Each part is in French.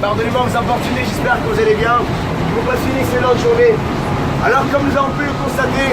Pardonnez-moi de vous importuner, j'espère que vous allez bien. Vous passez une excellente journée. Alors comme nous avons pu le constater,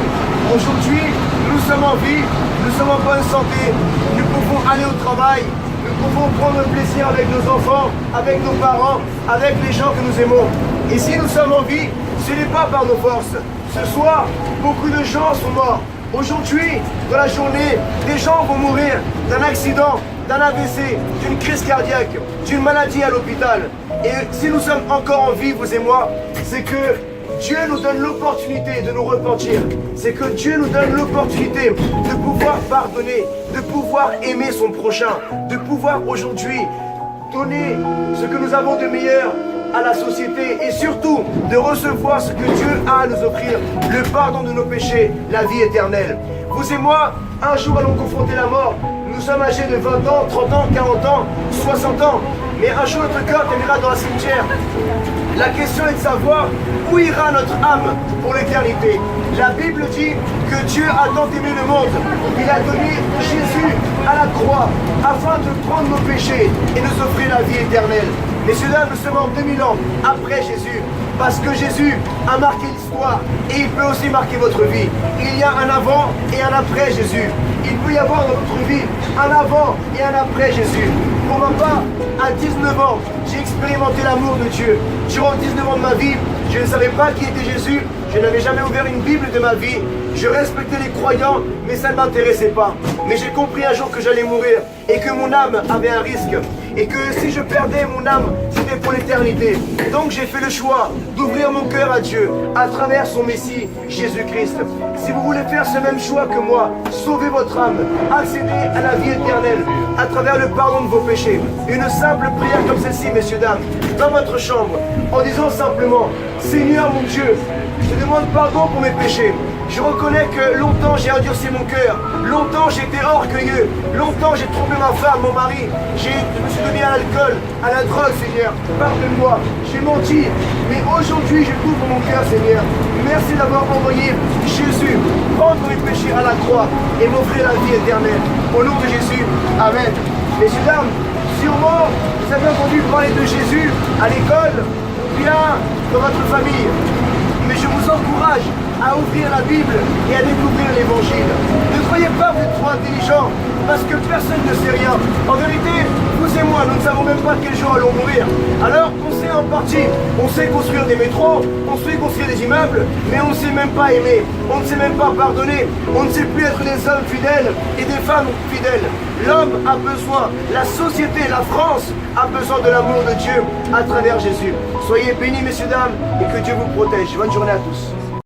aujourd'hui nous sommes en vie, nous sommes en bonne santé, nous pouvons aller au travail, nous pouvons prendre plaisir avec nos enfants, avec nos parents, avec les gens que nous aimons. Et si nous sommes en vie, ce n'est pas par nos forces. Ce soir, beaucoup de gens sont morts. Aujourd'hui, dans la journée, des gens vont mourir d'un accident, d'un AVC, d'une crise cardiaque, d'une maladie à l'hôpital. Et si nous sommes encore en vie, vous et moi, c'est que Dieu nous donne l'opportunité de nous repentir. C'est que Dieu nous donne l'opportunité de pouvoir pardonner, de pouvoir aimer son prochain, de pouvoir aujourd'hui donner ce que nous avons de meilleur à la société et surtout de recevoir ce que Dieu a à nous offrir, le pardon de nos péchés, la vie éternelle. Vous et moi, un jour allons confronter la mort. Nous sommes âgés de 20 ans, 30 ans, 40 ans, 60 ans. Mais un jour notre corps terminera dans un cimetière. La question est de savoir où ira notre âme pour l'éternité. La Bible dit que Dieu a tant aimé le monde. Il a donné Jésus à la croix afin de prendre nos péchés et nous offrir la vie éternelle. Messieurs, dames, nous sommes en 2000 ans après Jésus. Parce que Jésus a marqué l'histoire et il peut aussi marquer votre vie. Il y a un avant et un après Jésus. Il peut y avoir dans votre vie un avant et un après Jésus. Pour ma part, à 19 ans, j'ai expérimenté l'amour de Dieu. Durant 19 ans de ma vie, je ne savais pas qui était Jésus. Je n'avais jamais ouvert une Bible de ma vie. Je respectais les croyants, mais ça ne m'intéressait pas. Mais j'ai compris un jour que j'allais mourir et que mon âme avait un risque. Et que si je perdais mon âme, c'était pour l'éternité. Donc j'ai fait le choix d'ouvrir mon cœur à Dieu à travers son Messie, Jésus-Christ. Si vous voulez faire ce même choix que moi, sauver votre âme, accéder à la vie éternelle à travers le pardon de vos péchés, une simple prière comme celle-ci, messieurs, dames, dans votre chambre, en disant simplement: Seigneur mon Dieu, je te demande pardon pour mes péchés. Je reconnais que longtemps j'ai endurci mon cœur, longtemps j'ai été orgueilleux, longtemps j'ai trompé ma femme, mon mari, je me suis donné à l'alcool, à la drogue, Seigneur. Pardonne-moi, j'ai menti, mais aujourd'hui je t'ouvre mon cœur, Seigneur. Merci d'avoir envoyé Jésus prendre mes péchés à la croix et m'offrir la vie éternelle. Au nom de Jésus, Amen. Messieurs, dames, sûrement vous avez entendu parler de Jésus à l'école, bien dans votre famille. Mais je vous encourage à ouvrir la Bible et à découvrir l'Évangile. Ne croyez pas que vous êtes trop intelligent, parce que personne ne sait rien. En vérité, vous et moi, nous ne savons même pas quel jour allons mourir. Alors, on sait en partie, on sait construire des métros, on sait construire des immeubles, mais on ne sait même pas aimer, on ne sait même pas pardonner, on ne sait plus être des hommes fidèles et des femmes fidèles. L'homme a besoin, la société, la France a besoin de l'amour de Dieu à travers Jésus. Soyez bénis, messieurs, dames, et que Dieu vous protège. Bonne journée à tous.